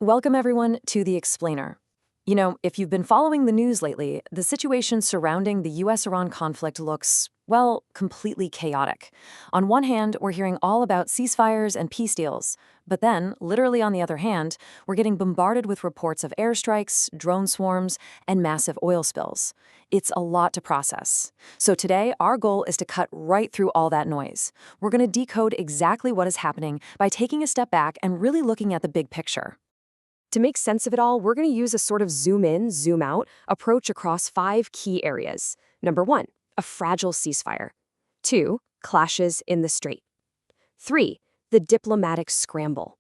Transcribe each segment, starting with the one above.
Welcome, everyone, to The Explainer. You know, if you've been following the news lately, the situation surrounding the US-Iran conflict looks, well, completely chaotic. On one hand, we're hearing all about ceasefires and peace deals. But then, literally on the other hand, we're getting bombarded with reports of airstrikes, drone swarms, and massive oil spills. It's a lot to process. So today, our goal is to cut right through all that noise. We're going to decode exactly what is happening by taking a step back and really looking at the big picture. To make sense of it all, we're going to use a sort of zoom in, zoom out approach across 5 key areas. Number 1, a fragile ceasefire. 2, clashes in the Strait. 3, the diplomatic scramble.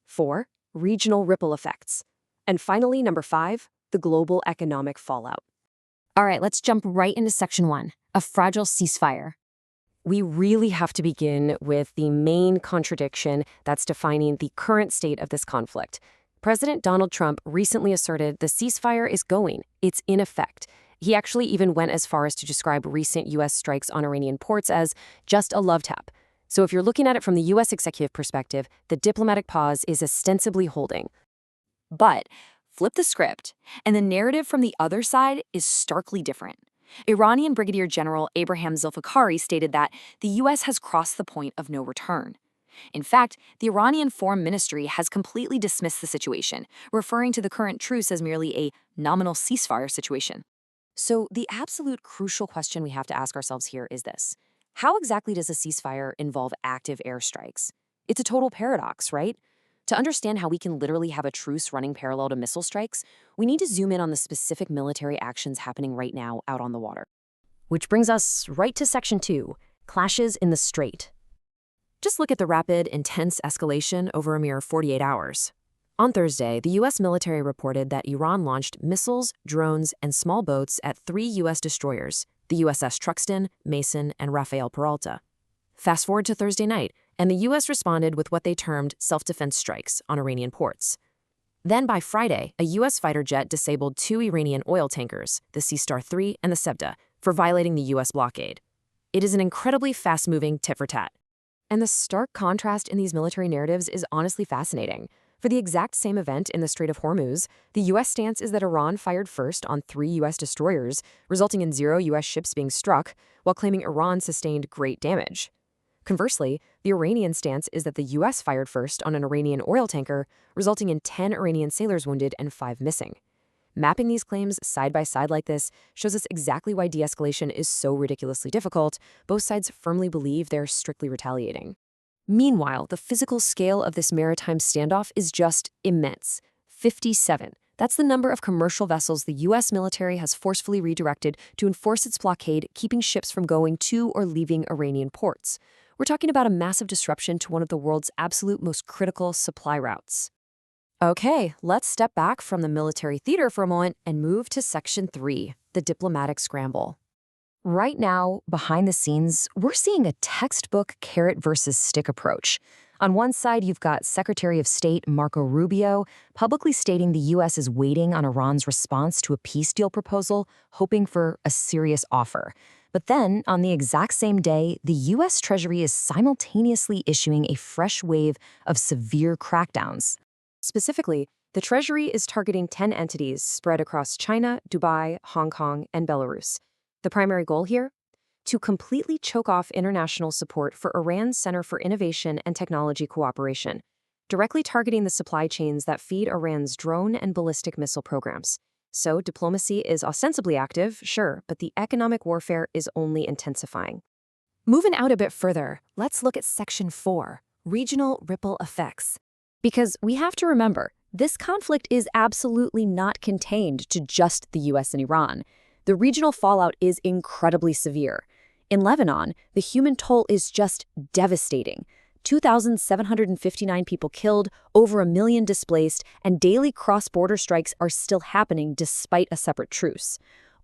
4, regional ripple effects. And finally, number 5, the global economic fallout. All right, let's jump right into section 1, a fragile ceasefire. We really have to begin with the main contradiction that's defining the current state of this conflict. President Donald Trump recently asserted the ceasefire is going. It's in effect. He actually even went as far as to describe recent U.S. strikes on Iranian ports as just a love tap. So if you're looking at it from the U.S. executive perspective, the diplomatic pause is ostensibly holding. But flip the script, and the narrative from the other side is starkly different. Iranian Brigadier General Abraham Zulfikari stated that the U.S. has crossed the point of no return. In fact, the Iranian Foreign Ministry has completely dismissed the situation, referring to the current truce as merely a nominal ceasefire situation. So the absolute crucial question we have to ask ourselves here is this: how exactly does a ceasefire involve active airstrikes? It's a total paradox, right? To understand how we can literally have a truce running parallel to missile strikes, we need to zoom in on the specific military actions happening right now out on the water. Which brings us right to section 2, clashes in the Strait. Just look at the rapid, intense escalation over a mere 48 hours. On Thursday, the U.S. military reported that Iran launched missiles, drones, and small boats at 3 U.S. destroyers, the USS Truxtun, Mason, and Rafael Peralta. Fast forward to Thursday night, and the U.S. responded with what they termed self-defense strikes on Iranian ports. Then by Friday, a U.S. fighter jet disabled 2 Iranian oil tankers, the Sea Star 3 and the Sebda, for violating the U.S. blockade. It is an incredibly fast-moving tit-for-tat. And the stark contrast in these military narratives is honestly fascinating. For the exact same event in the Strait of Hormuz, the U.S. stance is that Iran fired first on 3 U.S. destroyers, resulting in 0 U.S. ships being struck, while claiming Iran sustained great damage. Conversely, the Iranian stance is that the U.S. fired first on an Iranian oil tanker, resulting in 10 Iranian sailors wounded and 5 missing. Mapping these claims side by side like this shows us exactly why de-escalation is so ridiculously difficult. Both sides firmly believe they're strictly retaliating. Meanwhile, the physical scale of this maritime standoff is just immense. 57. That's the number of commercial vessels the U.S. military has forcefully redirected to enforce its blockade, keeping ships from going to or leaving Iranian ports. We're talking about a massive disruption to one of the world's absolute most critical supply routes. Okay, let's step back from the military theater for a moment and move to section 3, the diplomatic scramble. Right now, behind the scenes, we're seeing a textbook carrot versus stick approach. On one side, you've got Secretary of State Marco Rubio publicly stating the U.S. is waiting on Iran's response to a peace deal proposal, hoping for a serious offer. But then, on the exact same day, the U.S. Treasury is simultaneously issuing a fresh wave of severe crackdowns. Specifically, the Treasury is targeting 10 entities spread across China, Dubai, Hong Kong, and Belarus. The primary goal here? To completely choke off international support for Iran's Center for Innovation and Technology Cooperation, directly targeting the supply chains that feed Iran's drone and ballistic missile programs. So diplomacy is ostensibly active, sure, but the economic warfare is only intensifying. Moving out a bit further, let's look at section 4, regional ripple effects. Because we have to remember, this conflict is absolutely not contained to just the U.S. and Iran. The regional fallout is incredibly severe. In Lebanon, the human toll is just devastating. 2,759 people killed, over 1 million displaced, and daily cross-border strikes are still happening despite a separate truce.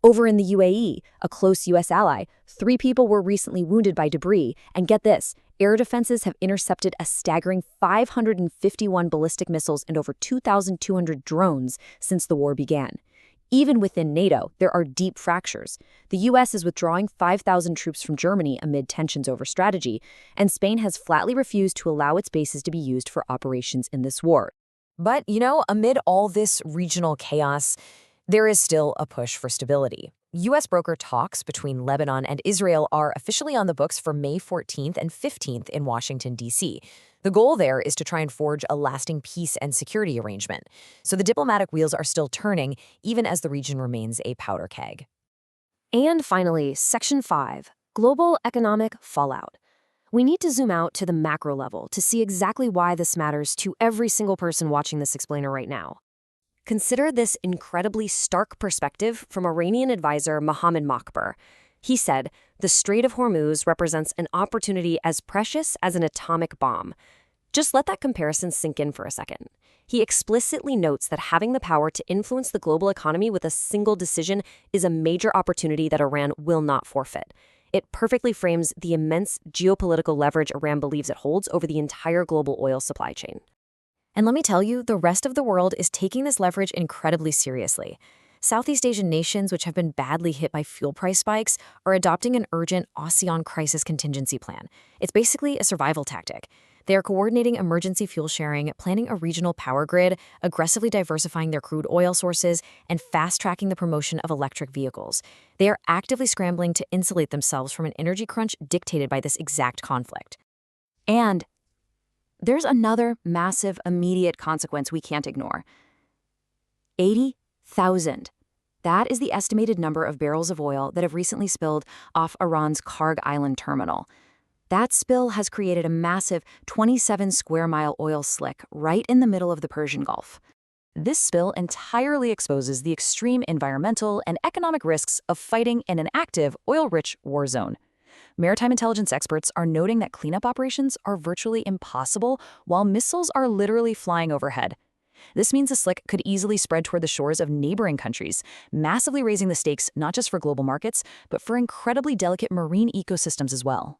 Over in the UAE, a close U.S. ally, 3 people were recently wounded by debris, and get this, air defenses have intercepted a staggering 551 ballistic missiles and over 2,200 drones since the war began. Even within NATO, there are deep fractures. The U.S. is withdrawing 5,000 troops from Germany amid tensions over strategy, and Spain has flatly refused to allow its bases to be used for operations in this war. But, amid all this regional chaos, there is still a push for stability. U.S. broker talks between Lebanon and Israel are officially on the books for May 14th and 15th in Washington, D.C. The goal there is to try and forge a lasting peace and security arrangement. So the diplomatic wheels are still turning, even as the region remains a powder keg. And finally, Section 5, Global Economic Fallout. We need to zoom out to the macro level to see exactly why this matters to every single person watching this explainer right now. Consider this incredibly stark perspective from Iranian advisor Mohammad Makbar. He said, the Strait of Hormuz represents an opportunity as precious as an atomic bomb. Just let that comparison sink in for a second. He explicitly notes that having the power to influence the global economy with a single decision is a major opportunity that Iran will not forfeit. It perfectly frames the immense geopolitical leverage Iran believes it holds over the entire global oil supply chain. And let me tell you, the rest of the world is taking this leverage incredibly seriously. Southeast Asian nations, which have been badly hit by fuel price spikes, are adopting an urgent ASEAN crisis contingency plan. It's basically a survival tactic. They are coordinating emergency fuel sharing, planning a regional power grid, aggressively diversifying their crude oil sources, and fast-tracking the promotion of electric vehicles. They are actively scrambling to insulate themselves from an energy crunch dictated by this exact conflict. And there's another massive, immediate consequence we can't ignore. 80,000. That is the estimated number of barrels of oil that have recently spilled off Iran's Karg Island terminal. That spill has created a massive 27-square-mile oil slick right in the middle of the Persian Gulf. This spill entirely exposes the extreme environmental and economic risks of fighting in an active, oil-rich war zone. Maritime intelligence experts are noting that cleanup operations are virtually impossible while missiles are literally flying overhead. This means the slick could easily spread toward the shores of neighboring countries, massively raising the stakes not just for global markets, but for incredibly delicate marine ecosystems as well.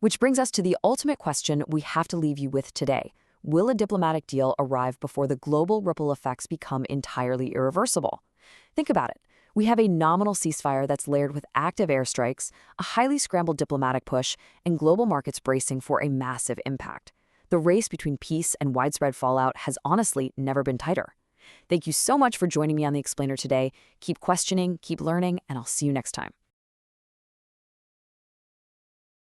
Which brings us to the ultimate question we have to leave you with today. Will a diplomatic deal arrive before the global ripple effects become entirely irreversible? Think about it. We have a nominal ceasefire that's layered with active airstrikes, a highly scrambled diplomatic push, and global markets bracing for a massive impact. The race between peace and widespread fallout has honestly never been tighter. Thank you so much for joining me on The Explainer today. Keep questioning, keep learning, and I'll see you next time.